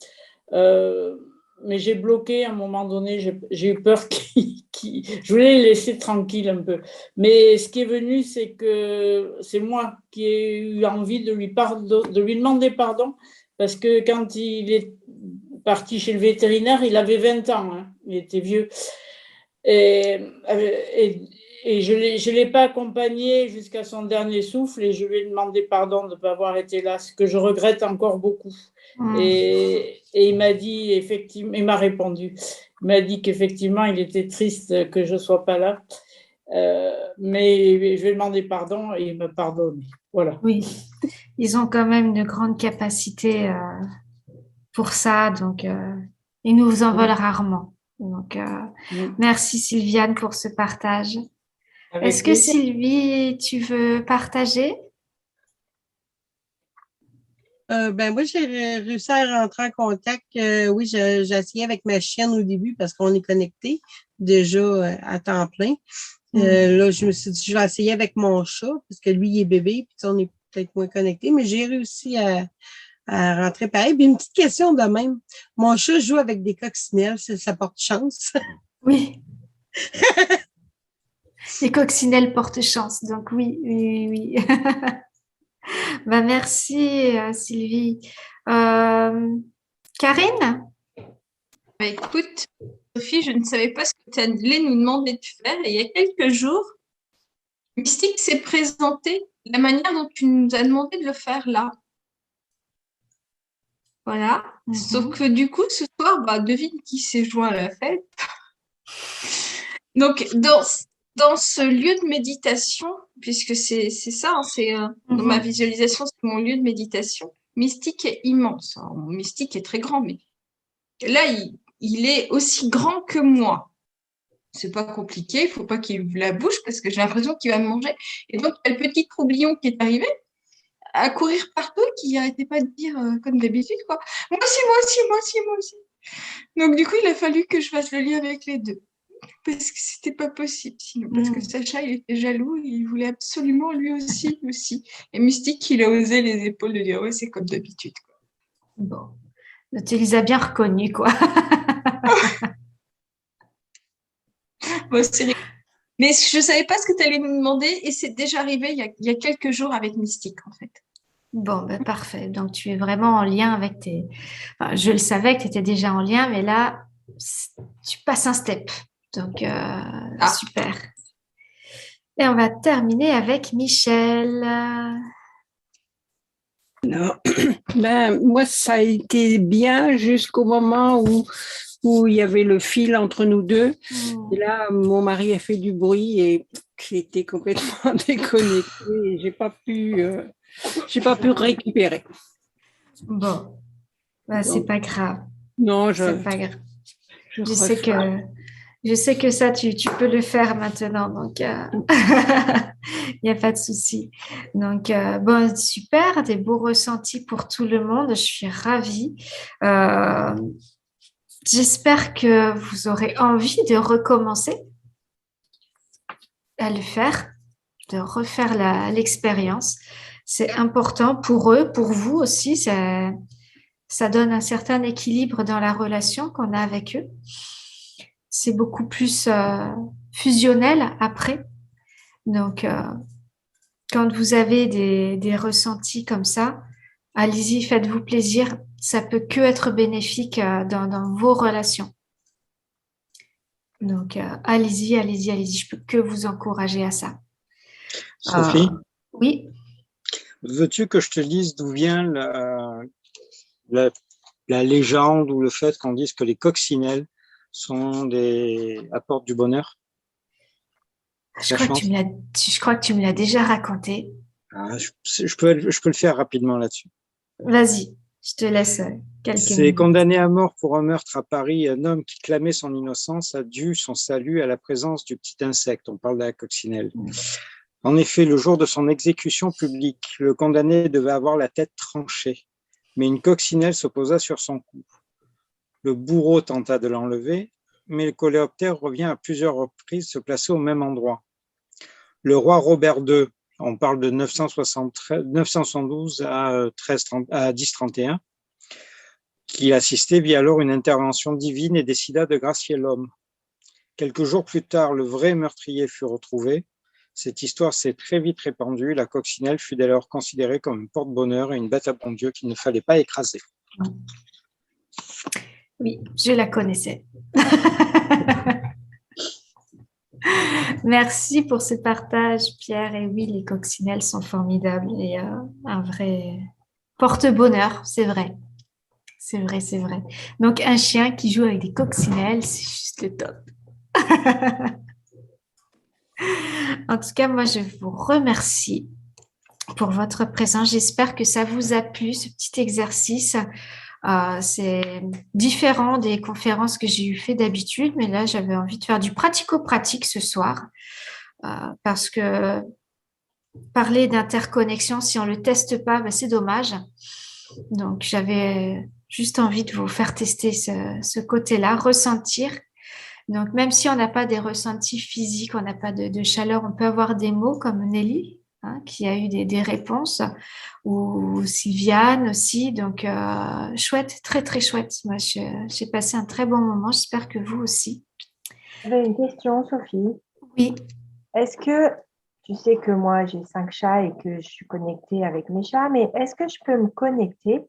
[SPEAKER 7] Mais j'ai bloqué à un moment donné, j'ai eu peur je voulais le laisser tranquille un peu. Mais ce qui est venu, c'est que c'est moi qui ai eu envie de lui demander pardon, parce que quand il est parti chez le vétérinaire, il avait 20 ans, hein, il était vieux. Et je ne l'ai pas accompagné jusqu'à son dernier souffle et je lui ai demandé pardon de ne pas avoir été là, ce que je regrette encore beaucoup. Et il m'a dit, effectivement, il m'a répondu. Il m'a dit qu'effectivement, il était triste que je ne sois pas là. Mais je lui ai demandé pardon et il m'a pardonné. Voilà.
[SPEAKER 1] Oui, ils ont quand même une grande capacité pour ça, donc ils nous en veulent rarement. Donc, merci Sylviane pour ce partage. Est-ce que Sylvie, tu veux partager?
[SPEAKER 8] Moi, j'ai réussi à rentrer en contact. Oui, j'ai essayé avec ma chienne au début parce qu'on est connecté déjà à temps plein. Là, je me suis dit, je vais essayer avec mon chat parce que lui, il est bébé, puis on est peut-être moins connecté, mais j'ai réussi à rentrer pareil. Puis une petite question de même. Mon chat joue avec des coccinelles, ça porte chance.
[SPEAKER 1] Oui. Les coccinelles portent chance, donc oui, oui, oui. Merci Sylvie. Karine?
[SPEAKER 9] Écoute, Sophie, je ne savais pas ce que tu allais nous demander de faire. Et il y a quelques jours, Mystique s'est présenté de la manière dont tu nous as demandé de le faire là. Voilà. Sauf que du coup, ce soir, devine qui s'est joint à la fête. Donc, dans ce lieu de méditation, puisque c'est ça, hein, dans ma visualisation, c'est mon lieu de méditation. Mystique est immense. Alors, Mystique est très grand, mais là, il est aussi grand que moi. C'est pas compliqué, il faut pas qu'il ouvre la bouche parce que j'ai l'impression qu'il va me manger. Et donc, il y a le petit troublion qui est arrivé à courir partout, qui n'arrêtait pas de dire, comme d'habitude, quoi. Moi aussi, moi aussi, moi aussi, moi aussi. Donc, du coup, il a fallu que je fasse le lien avec les deux. Parce que c'était pas possible sinon. Parce que Sacha, il était jaloux, il voulait absolument lui aussi. Et Mystique, il a osé les épaules de dire, ouais, c'est comme d'habitude, quoi.
[SPEAKER 1] Bon. Tu les as bien reconnus, quoi.
[SPEAKER 9] Bon, mais je ne savais pas ce que tu allais me demander et c'est déjà arrivé il y a quelques jours avec Mystique, en fait.
[SPEAKER 1] Bon, parfait. Donc, tu es vraiment en lien avec tes... Enfin, je le savais que tu étais déjà en lien, mais là, tu passes un step. Donc, super. Et on va terminer avec Michel.
[SPEAKER 10] Non. Moi, ça a été bien jusqu'au moment où il y avait le fil entre nous deux. Et là, mon mari a fait du bruit et j'étais complètement déconnectée et j'ai pas pu récupérer.
[SPEAKER 1] Bon, c'est pas grave.
[SPEAKER 10] Non,
[SPEAKER 1] c'est pas grave. Je sais que ça, tu peux le faire maintenant, donc il n'y a pas de souci. Donc, super, des beaux ressentis pour tout le monde. Je suis ravie. J'espère que vous aurez envie de recommencer à le faire, de refaire l'expérience. C'est important pour eux, pour vous aussi. Ça donne un certain équilibre dans la relation qu'on a avec eux. C'est beaucoup plus fusionnel après. Donc, quand vous avez des ressentis comme ça, allez-y, faites-vous plaisir. Ça peut que être bénéfique dans vos relations. Donc, allez-y, allez-y, allez-y. Je peux que vous encourager à ça.
[SPEAKER 2] Sophie,
[SPEAKER 1] oui.
[SPEAKER 2] veux-tu que je te dise d'où vient la légende ou le fait qu'on dise que les coccinelles apportent du bonheur?
[SPEAKER 1] Je crois que tu me l'as déjà raconté.
[SPEAKER 2] Je peux le faire rapidement là-dessus.
[SPEAKER 1] Vas-y, je te laisse quelques
[SPEAKER 2] C'est
[SPEAKER 1] minutes.
[SPEAKER 2] condamné à mort pour un meurtre à Paris. Un homme qui clamait son innocence a dû son salut à la présence du petit insecte. On parle de la coccinelle. En effet, le jour de son exécution publique, le condamné devait avoir la tête tranchée, mais une coccinelle se posa sur son cou. Le bourreau tenta de l'enlever, mais le coléoptère revient à plusieurs reprises se placer au même endroit. Le roi Robert II, on parle de 972 à 1031, qui assistait, vit alors une intervention divine et décida de gracier l'homme. Quelques jours plus tard, le vrai meurtrier fut retrouvé. Cette histoire s'est très vite répandue. La coccinelle fut dès lors considérée comme un porte-bonheur et une bête à bon Dieu qu'il ne fallait pas écraser.
[SPEAKER 1] Oui, je la connaissais. Merci pour ce partage, Pierre. Et oui, les coccinelles sont formidables et un vrai porte-bonheur, c'est vrai. C'est vrai, c'est vrai. Donc, un chien qui joue avec des coccinelles, c'est juste le top. En tout cas, moi, je vous remercie pour votre présence. J'espère que ça vous a plu, ce petit exercice. C'est différent des conférences que j'ai eu fait d'habitude, mais là, j'avais envie de faire du pratico-pratique ce soir parce que parler d'interconnexion, si on ne le teste pas, ben, c'est dommage. Donc, j'avais juste envie de vous faire tester ce côté-là, ressentir. Donc, même si on n'a pas des ressentis physiques, on n'a pas de chaleur, on peut avoir des mots comme Nelly, qui a eu des réponses, ou Sylviane aussi. Donc, chouette, très, très chouette. Moi, j'ai passé un très bon moment. J'espère que vous aussi.
[SPEAKER 3] J'avais une question, Sophie.
[SPEAKER 1] Oui.
[SPEAKER 3] Est-ce que, tu sais que moi, j'ai 5 chats et que je suis connectée avec mes chats, mais est-ce que je peux me connecter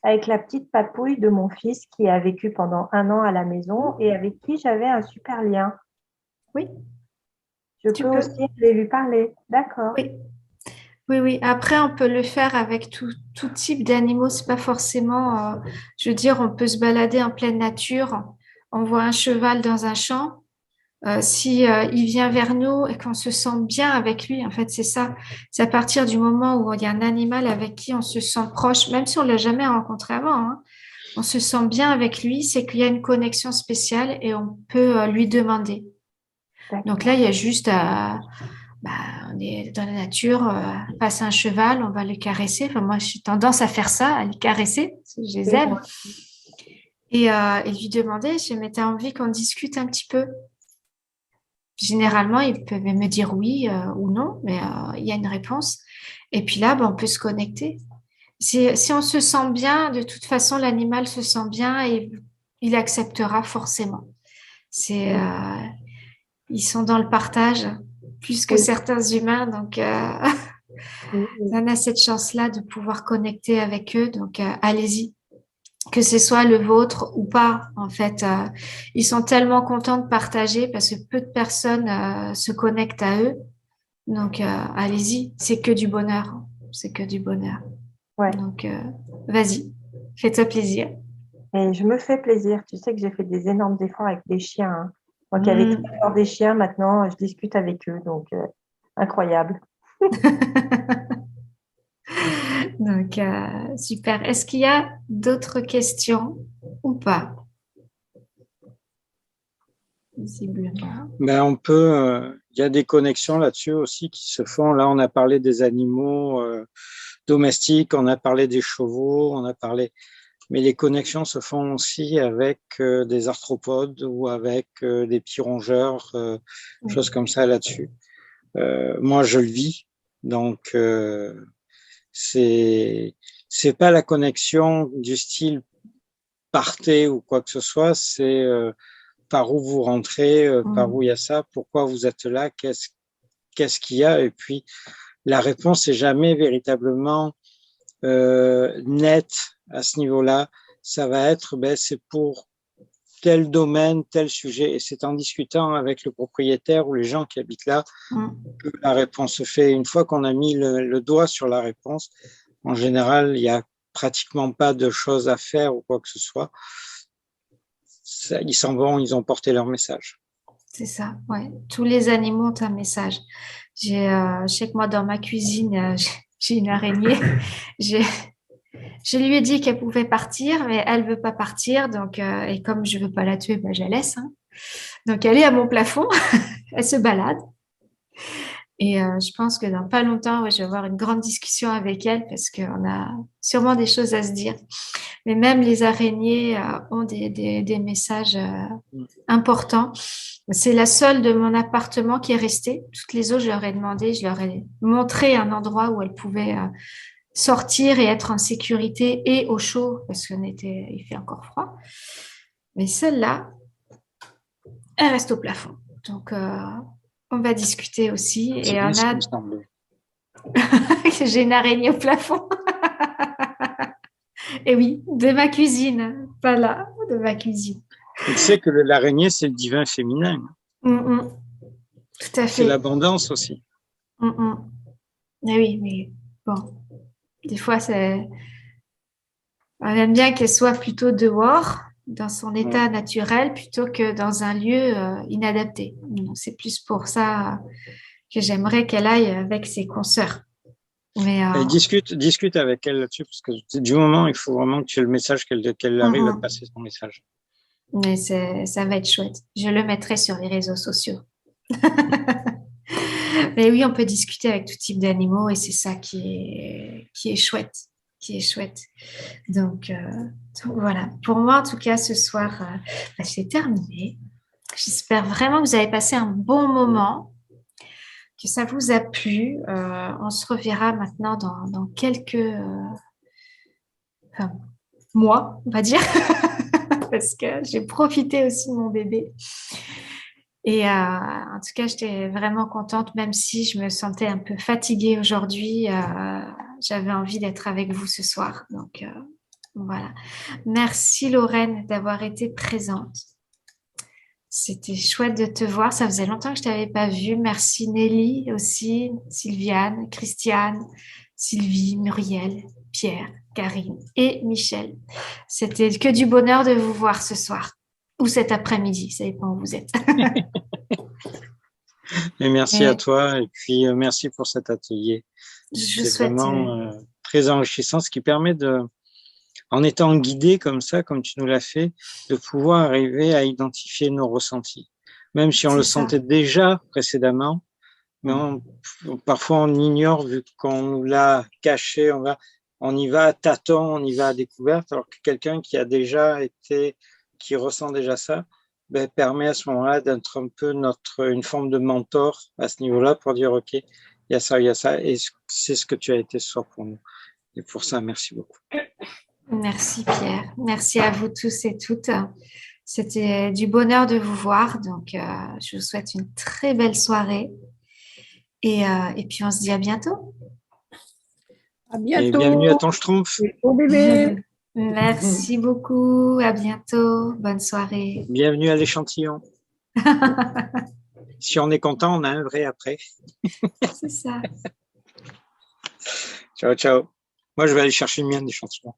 [SPEAKER 3] avec la petite papouille de mon fils qui a vécu pendant 1 an à la maison et avec qui j'avais un super lien?
[SPEAKER 1] Oui.
[SPEAKER 3] Je peux aussi aller lui parler. D'accord.
[SPEAKER 1] Oui. Oui, oui. Après, on peut le faire avec tout type d'animaux. C'est pas forcément, je veux dire, on peut se balader en pleine nature. On voit un cheval dans un champ. Si il vient vers nous et qu'on se sent bien avec lui, en fait, c'est ça. C'est à partir du moment où il y a un animal avec qui on se sent proche, même si on l'a jamais rencontré avant, hein, on se sent bien avec lui, c'est qu'il y a une connexion spéciale et on peut lui demander. Donc là, il y a juste on est dans la nature, passe un cheval, on va le caresser. Enfin, moi, j'ai tendance à faire ça, à les caresser, parce que je les aime. Et lui demander, mais t'as envie qu'on discute un petit peu? Généralement, ils peuvent me dire oui ou non, mais il y a une réponse. Et puis là, on peut se connecter. Si on se sent bien, de toute façon, l'animal se sent bien et il acceptera forcément. Ils sont dans le partage plus que certains humains, donc on a cette chance-là de pouvoir connecter avec eux. Donc allez-y, que ce soit le vôtre ou pas. En fait, ils sont tellement contents de partager parce que peu de personnes se connectent à eux. Donc allez-y, c'est que du bonheur, c'est que du bonheur.
[SPEAKER 3] Ouais.
[SPEAKER 1] Donc vas-y, fais-toi plaisir.
[SPEAKER 3] Et je me fais plaisir. Tu sais que j'ai fait des énormes efforts avec les chiens, hein. Donc, avec l'effort des chiens, maintenant, je discute avec eux. Donc, incroyable.
[SPEAKER 1] Donc, super. Est-ce qu'il y a d'autres questions ou pas? Visiblement.
[SPEAKER 2] On peut, il y a des connexions là-dessus aussi qui se font. Là, on a parlé des animaux domestiques, on a parlé des chevaux, mais les connexions se font aussi avec des arthropodes ou avec des petits rongeurs, choses comme ça là-dessus. Moi, je le vis, donc c'est pas la connexion du style partez ou quoi que ce soit, c'est par où vous rentrez, par où il y a ça, pourquoi vous êtes là, qu'est-ce qu'il y a, et puis la réponse est jamais véritablement nette à ce niveau-là. Ça va être, c'est pour tel domaine, tel sujet, et c'est en discutant avec le propriétaire ou les gens qui habitent là que la réponse se fait. Une fois qu'on a mis le doigt sur la réponse, en général, il y a pratiquement pas de choses à faire ou quoi que ce soit. Ils s'en vont, ils ont porté leur message.
[SPEAKER 1] C'est ça, ouais. Tous les animaux ont un message. Je sais que moi, dans ma cuisine, j'ai une araignée. Je lui ai dit qu'elle pouvait partir, mais elle veut pas partir. Donc, et comme je veux pas la tuer, je la laisse. Hein. Donc, elle est à mon plafond. Elle se balade. Et je pense que dans pas longtemps, je vais avoir une grande discussion avec elle parce qu'on a sûrement des choses à se dire. Mais même les araignées ont des messages importants. C'est la seule de mon appartement qui est restée. Toutes les autres, je leur ai demandé, je leur ai montré un endroit où elles pouvaient sortir et être en sécurité et au chaud parce qu'il fait encore froid. Mais celle-là, elle reste au plafond. Donc, on va discuter aussi.
[SPEAKER 2] C'est
[SPEAKER 1] et
[SPEAKER 2] bien
[SPEAKER 1] on
[SPEAKER 2] ce qui
[SPEAKER 1] a...
[SPEAKER 2] me semblait.
[SPEAKER 1] J'ai une araignée au plafond. Et oui, de ma cuisine. Pas là, de ma cuisine.
[SPEAKER 2] Tu sais que l'araignée, c'est le divin féminin.
[SPEAKER 1] Tout à fait.
[SPEAKER 2] C'est l'abondance aussi.
[SPEAKER 1] Et oui, mais bon. Des fois, on aime bien qu'elle soit plutôt dehors, dans son état naturel, plutôt que dans un lieu inadapté. C'est plus pour ça que j'aimerais qu'elle aille avec ses consoeurs. Mais,
[SPEAKER 2] discute avec elle là-dessus, parce que du moment, il faut vraiment que tu aies le message, qu'elle arrive à passer son message.
[SPEAKER 1] Mais ça va être chouette. Je le mettrai sur les réseaux sociaux. Mais oui, on peut discuter avec tout type d'animaux et c'est ça qui est chouette. Donc voilà. Pour moi, en tout cas, ce soir, c'est terminé. J'espère vraiment que vous avez passé un bon moment, que ça vous a plu. On se reverra maintenant dans quelques mois, on va dire, parce que j'ai profité aussi de mon bébé. Et en tout cas, j'étais vraiment contente, même si je me sentais un peu fatiguée aujourd'hui. J'avais envie d'être avec vous ce soir. Donc, voilà. Merci Lorraine d'avoir été présente. C'était chouette de te voir. Ça faisait longtemps que je ne t'avais pas vue. Merci Nelly aussi, Sylviane, Christiane, Sylvie, Muriel, Pierre, Karine et Michel. C'était que du bonheur de vous voir ce soir. Ou cet après-midi, ça dépend où vous êtes.
[SPEAKER 2] Et merci à toi et puis merci pour cet atelier. C'est vraiment très enrichissant, ce qui permet en étant guidé comme ça, comme tu nous l'as fait, de pouvoir arriver à identifier nos ressentis. Même si on le sentait déjà précédemment, mais parfois on ignore vu qu'on nous l'a caché, on y va à tâtons, on y va à découverte, alors que quelqu'un qui ressent déjà ça, permet à ce moment-là d'être un peu une forme de mentor à ce niveau-là pour dire, OK, il y a ça, et c'est ce que tu as été ce soir pour nous. Et pour ça, merci beaucoup.
[SPEAKER 1] Merci Pierre. Merci à vous tous et toutes. C'était du bonheur de vous voir. Donc, je vous souhaite une très belle soirée. Et puis, on se dit à bientôt.
[SPEAKER 10] À bientôt.
[SPEAKER 2] Et bienvenue à ton Schtroumpf.
[SPEAKER 10] Bon bébé.
[SPEAKER 1] Merci beaucoup. À bientôt. Bonne soirée.
[SPEAKER 2] Bienvenue à l'échantillon. Si on est content, on a un vrai après.
[SPEAKER 1] C'est ça.
[SPEAKER 2] Ciao, ciao. Moi, je vais aller chercher une mienne d'échantillon.